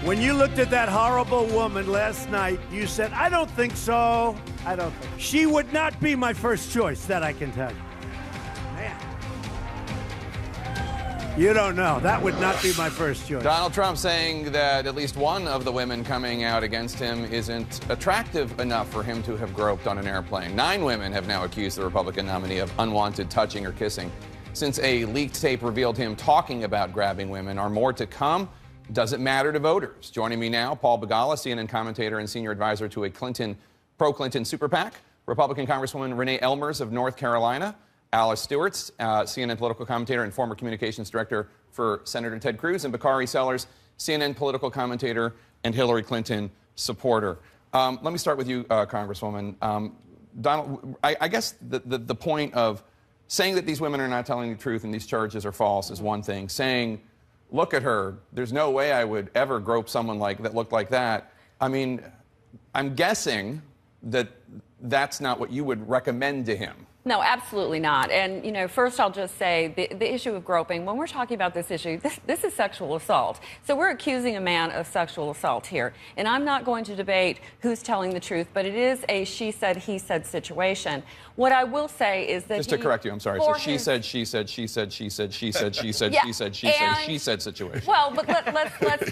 When you looked at that horrible woman last night, you said, I don't think so. I don't think. She would not be my first choice, that I can tell you. Man. You don't know. That would not be my first choice. Donald Trump saying that at least one of the women coming out against him isn't attractive enough for him to have groped on an airplane. 9 women have now accused the Republican nominee of unwanted touching or kissing. Since a leaked tape revealed him talking about grabbing women, are more to come? Does it matter to voters? Joining me now, Paul Begala, CNN commentator and senior advisor to a pro-Clinton super PAC, Republican Congresswoman Renee Elmers of North Carolina, Alice Stewart, CNN political commentator and former communications director for Senator Ted Cruz, and Bakari Sellers, CNN political commentator and Hillary Clinton supporter. Let me start with you, Congresswoman. Donald, I guess the point of saying that these women are not telling the truth and these charges are false is one thing. Saying, look at her, there's no way I would ever grope someone that looked like that. I mean, I'm guessing that that's not what you would recommend to him. No, absolutely not. And, you know, first I'll just say the issue of groping, when we're talking about this issue, this is sexual assault. So we're accusing a man of sexual assault here. And I'm not going to debate who's telling the truth, but it is a she said, he said situation. What I will say is that just to correct you, I'm sorry. So she said, she said, she said, she said, she said, she said, she said, she said, she said situation. Well, but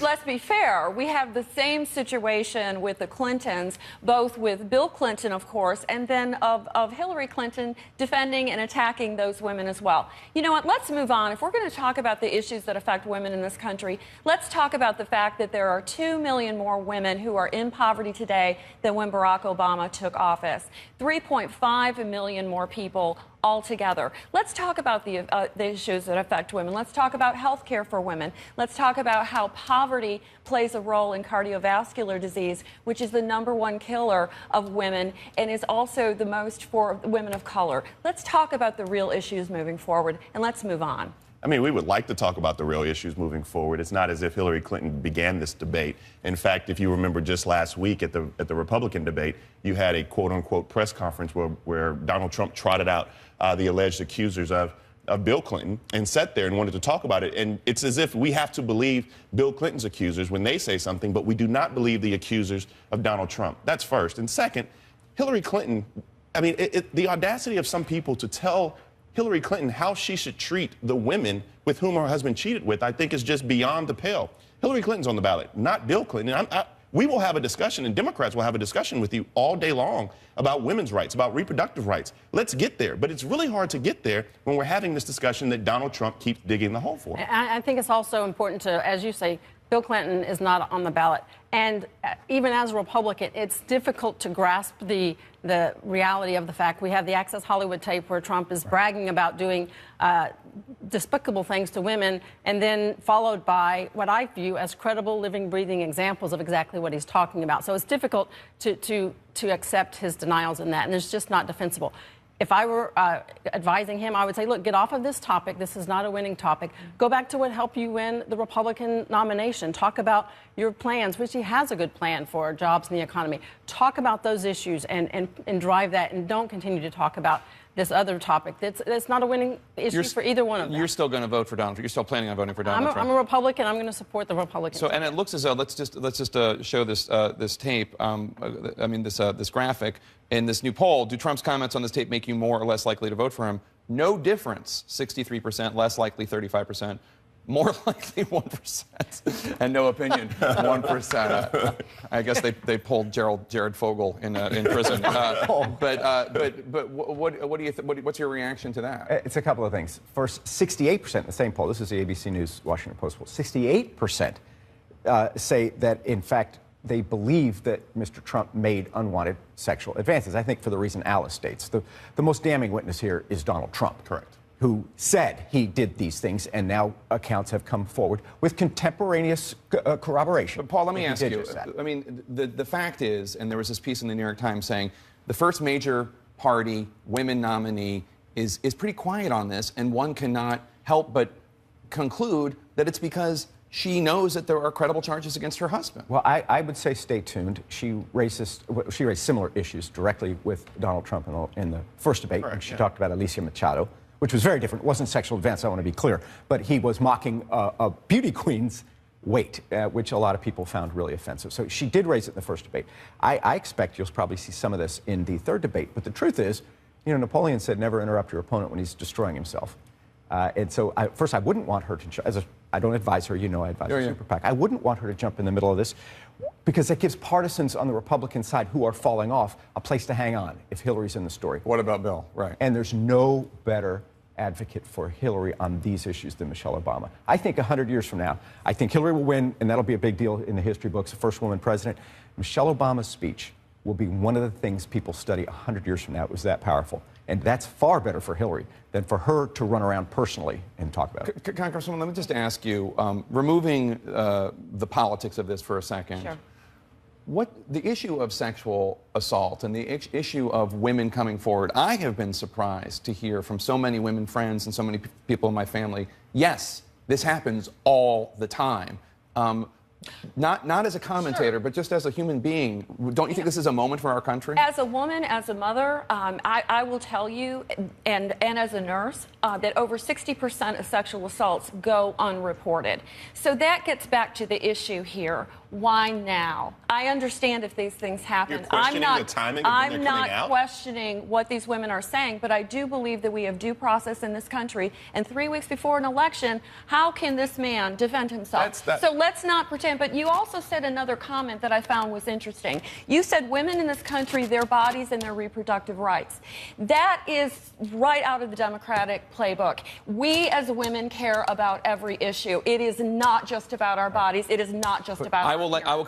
let's be fair. We have the same situation with the Clintons, both with Bill Clinton, of course, and then of Hillary Clinton defending and attacking those women as well. You know what? Let's move on. If we're going to talk about the issues that affect women in this country, let's talk about the fact that there are 2 million more women who are in poverty today than when Barack Obama took office. 3.5 million more people altogether. Let's talk about the issues that affect women. Let's talk about health care for women. Let's talk about how poverty plays a role in cardiovascular disease, which is the #1 killer of women and is also the most for women of color. Let's talk about the real issues moving forward, and let's move on. I mean, we would like to talk about the real issues moving forward. It's not as if Hillary Clinton began this debate. In fact, if you remember just last week at the Republican debate, you had a quote-unquote press conference where Donald Trump trotted out the alleged accusers of Bill Clinton and sat there and wanted to talk about it. And it's as if we have to believe Bill Clinton's accusers when they say something, but we do not believe the accusers of Donald Trump. That's first. And second, Hillary Clinton, I mean, the audacity of some people to tell Hillary Clinton how she should treat the women with whom her husband cheated with, I think is just beyond the pale. Hillary Clinton's on the ballot, not Bill Clinton. We will have a discussion, and Democrats will have a discussion with you all day long about women's rights, about reproductive rights. Let's get there. But it's really hard to get there when we're having this discussion that Donald Trump keeps digging the hole for. I think it's also important to, as you say, Bill Clinton is not on the ballot. And even as a Republican, it's difficult to grasp the reality of the fact we have the Access Hollywood tape where Trump is bragging about doing despicable things to women, and then followed by what I view as credible, living, breathing examples of exactly what he's talking about. So it's difficult to accept his denials in that, and it's just not defensible. If I were advising him, I would say, look, get off of this topic. This is not a winning topic. Go back to what helped you win the Republican nomination. Talk about your plans, which he has a good plan for jobs and the economy. Talk about those issues and drive that, and don't continue to talk about this other topic. That's not a winning issue for either one of them. You're still going to vote for Donald Trump. You're still planning on voting for Donald Trump. I'm a Republican. I'm going to support the Republicans. So, and it looks as though let's just show this tape. I mean this graphic in this new poll. Do Trump's comments on this tape make you more or less likely to vote for him? No difference. 63%, less likely 35%. More likely 1%, and no opinion 1%. I guess they pulled Jared Fogle in prison. But what do you what's your reaction to that? It's a couple of things. First, 68%, the same poll. This is the ABC News Washington Post poll. 68% say that in fact they believe that Mr. Trump made unwanted sexual advances. I think for the reason Alice states, the most damning witness here is Donald Trump. Correct. Who said he did these things, and now accounts have come forward with contemporaneous corroboration. But Paul, let me ask you, I mean, the fact is, and there was this piece in the New York Times saying, the first major party women nominee is pretty quiet on this, and one cannot help but conclude that it's because she knows that there are credible charges against her husband. Well, I would say stay tuned. She raised similar issues directly with Donald Trump in the first debate. Correct, she talked about Alicia Machado, which was very different. It wasn't sexual advance, I want to be clear. But he was mocking beauty queens weight, which a lot of people found really offensive. So she did raise it in the first debate. I expect you'll probably see some of this in the third debate. But the truth is, you know, Napoleon said never interrupt your opponent when he's destroying himself. And so, first, I wouldn't want her to, I don't advise her, you know I advise the super PAC. I wouldn't want her to jump in the middle of this because that gives partisans on the Republican side who are falling off a place to hang on if Hillary's in the story. What about Bill? Right. And there's no better advocate for Hillary on these issues than Michelle Obama. I think 100 years from now, I think Hillary will win, and that'll be a big deal in the history books, the first woman president. Michelle Obama's speech will be one of the things people study 100 years from now. It was that powerful. And that's far better for Hillary than for her to run around personally and talk about it. Congresswoman, let me just ask you, removing the politics of this for a second. Sure. The issue of sexual assault and the issue of women coming forward, I have been surprised to hear from so many women friends and so many people in my family, yes, this happens all the time. Not as a commentator, but just as a human being. Don't you think this is a moment for our country? As a woman, as a mother, I will tell you, and as a nurse, that over 60% of sexual assaults go unreported. So that gets back to the issue here. Why now? I understand if these things happen. You're questioning the timing of when they're coming out? I'm not questioning what these women are saying, but I do believe that we have due process in this country. And 3 weeks before an election, how can this man defend himself? So let's not pretend. But you also said another comment that I found was interesting. You said women in this country, their bodies and their reproductive rights. That is right out of the Democratic playbook. We as women care about every issue. It is not just about our bodies. It is not just about I will